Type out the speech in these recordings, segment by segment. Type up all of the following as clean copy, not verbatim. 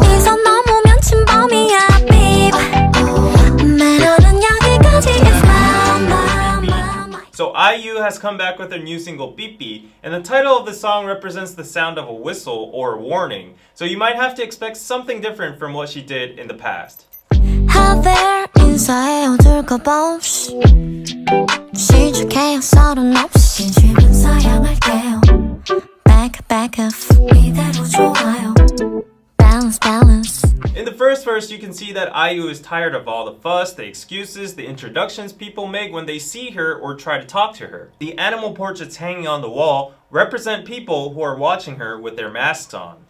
이선 넘으면 침범이야 매너는 여기까지 is my. So IU has come back with her new single BBIBBI, and the title of the song represents the sound of a whistle or a warning, so you might have to expect something different from what she did in the past. 하벨 인사해요 둘까봐 없이 시작해요 서른 없이 주면서 향할게요 back off 이대로 좋아요 balance. In the first verse, you can see that IU is tired of all the fuss, the excuses, the introductions people make when they see her or try to talk to her. The animal portraits hanging on the wall represent people who are watching her with their masks on.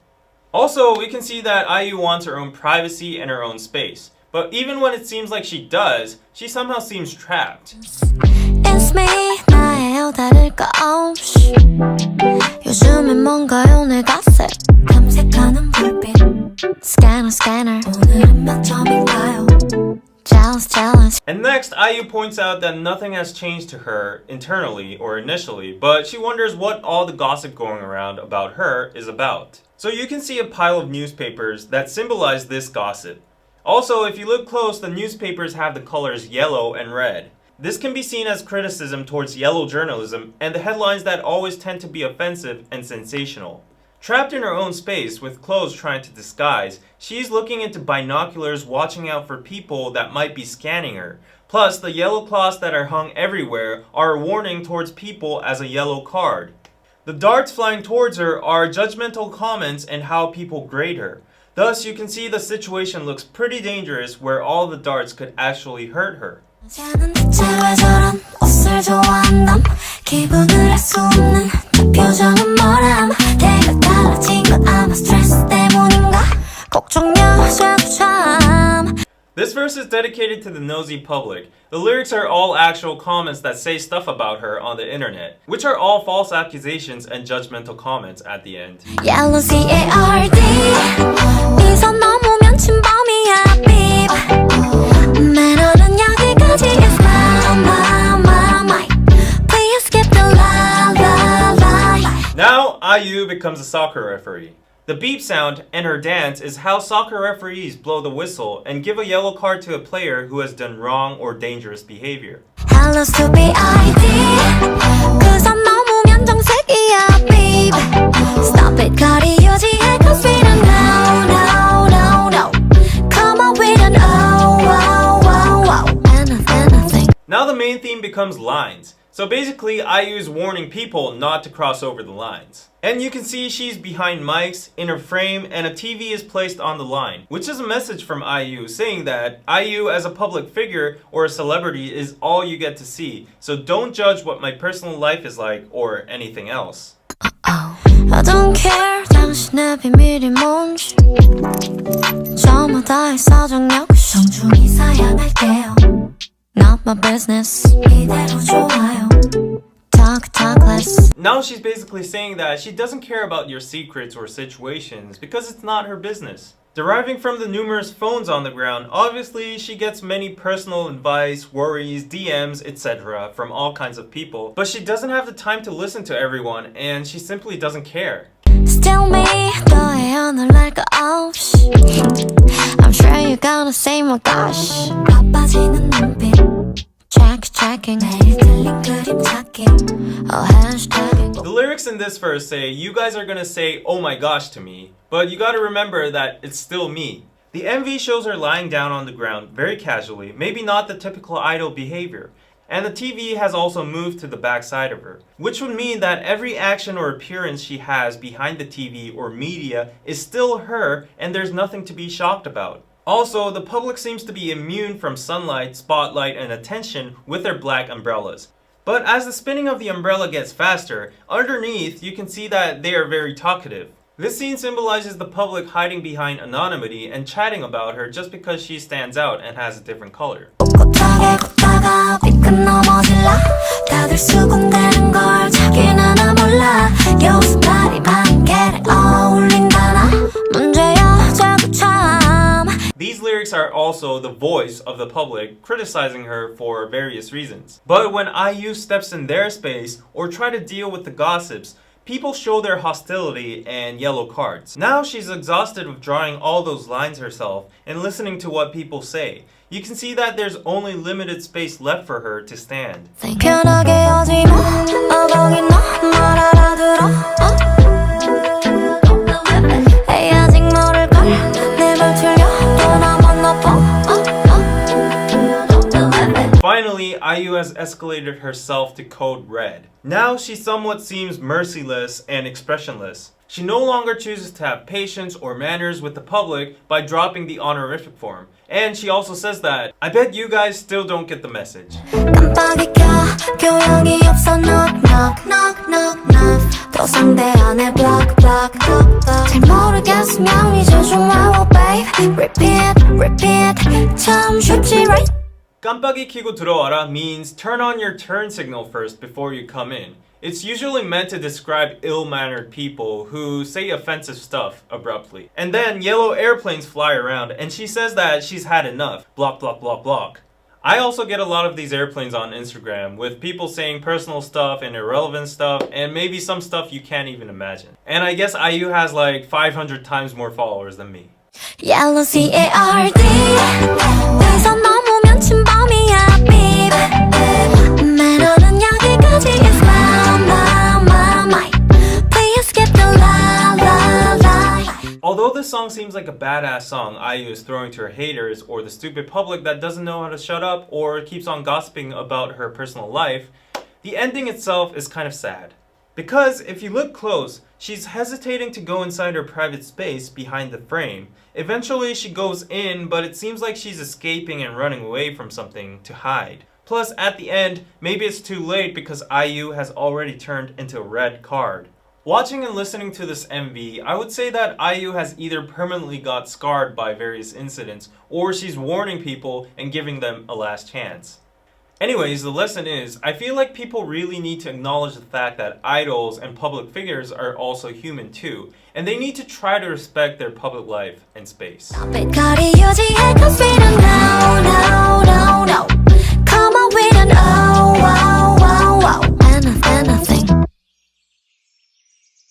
Also, we can see that IU wants her own privacy and her own space. But even when it seems like she does, she somehow seems trapped. It's me, 나예요 다를 거 없이 요즘엔 뭔가요 내 갓에 탐색하는 불빛 Scanner 오늘은 몇 점인가요 Jealous. And next, IU points out that nothing has changed to her internally or initially, but she wonders what all the gossip going around about her is about. So you can see a pile of newspapers that symbolize this gossip. Also, if you look close, the newspapers have the colors yellow and red. This can be seen as criticism towards yellow journalism and the headlines that always tend to be offensive and sensational. Trapped in her own space with clothes trying to disguise, she's looking into binoculars watching out for people that might be scanning her. Plus, the yellow cloths that are hung everywhere are a warning towards people as a yellow card. The darts flying towards her are judgmental comments and how people grade her. Thus, you can see the situation looks pretty dangerous where all the darts could actually hurt her. This verse is dedicated to the nosy public. The lyrics are all actual comments that say stuff about her on the internet, which are all false accusations and judgmental comments at the end. Yellow CARD 이선 넘으면 침범이야 매너는 여기까지 is my. Please skip the la. Now IU becomes a soccer referee. The beep sound and her dance is how soccer referees blow the whistle and give a yellow card to a player who has done wrong or dangerous behavior. Hello to BID 그선 넘으면 정색이야 babe Stop it 거리 유지해 cause we don't know Come on we don't anything. Now the main theme becomes lines. So basically, IU is warning people not to cross over the lines. And you can see she's behind mics, in her frame, and a TV is placed on the line, which is a message from IU saying that IU as a public figure or a celebrity is all you get to see. So don't judge what my personal life is like or anything else. I don't care 당신의 비밀이 뭔지 저마다의 사정 역시 정중히 사양할게요 Not my business 이대로 좋아요 Talk less. Now she's basically saying that she doesn't care about your secrets or situations because it's not her business. Deriving from the numerous phones on the ground, obviously she gets many personal advice, worries, DMs, etc. from all kinds of people, but she doesn't have the time to listen to everyone and she simply doesn't care. Still me, 너의 오늘 날거 없이 I'm sure you're gonna say my gosh 바빠지는 눈빛 Checking 매일 들린 그림 찾기 hashtagging The lyrics in this verse say, you guys are gonna say oh my gosh to me, but you gotta remember that it's still me. The MV shows her lying down on the ground very casually, maybe not the typical idol behavior. And the TV has also moved to the back side of her, which would mean that every action or appearance she has behind the TV or media is still her and there's nothing to be shocked about. Also, the public seems to be immune from sunlight, spotlight, and attention with their black umbrellas. But as the spinning of the umbrella gets faster, underneath you can see that they are very talkative. This scene symbolizes the public hiding behind anonymity and chatting about her just because she stands out and has a different color. These lyrics are also the voice of the public criticizing her for various reasons. But when IU steps in their space or try to deal with the gossips, people show their hostility and yellow cards. Now she's exhausted of drawing all those lines herself and listening to what people say. You can see that there's only limited space left for her to stand. 편하게 하지 마. 거긴 너말 알아들어. 에이 아직 모를걸. 내발 틀려 또 나 만나봐. Finally, IU has escalated herself to code red. Now she somewhat seems merciless and expressionless. She no longer chooses to have patience or manners with the public by dropping the honorific form. And she also says that, I bet you guys still don't get the message. 깜빡이 켜 교양이 없어 knock knock knock knock knock 또 상대 안 해 block block block block 잘 모르겠으면 이제 좀 외워 babe repeat repeat 참 쉽지 right 깜빡이 켜고 들어와라 means turn on your turn signal first before you come in. It's usually meant to describe ill-mannered people who say offensive stuff abruptly. And then yellow airplanes fly around and she says that she's had enough. Block, block, block, block. I also get a lot of these airplanes on Instagram with people saying personal stuff and irrelevant stuff and maybe some stuff you can't even imagine. And I guess IU has like 500 times more followers than me. Yellow CARD 위선 넘으면 침범이야 beep 매너는 여기까지 is my Please skip the la. Although this song seems like a badass song IU is throwing to her haters or the stupid public that doesn't know how to shut up or keeps on gossiping about her personal life, the ending itself is kind of sad. Because if you look close, she's hesitating to go inside her private space behind the frame. Eventually she goes in, but it seems like she's escaping and running away from something to hide. Plus, at the end, maybe it's too late because IU has already turned into a red card. Watching and listening to this MV, I would say that IU has either permanently got scarred by various incidents, or she's warning people and giving them a last chance. Anyways, the lesson is, I feel like people really need to acknowledge the fact that idols and public figures are also human too, and they need to try to respect their public life and space. 빛깔이 유지해 cause we don't know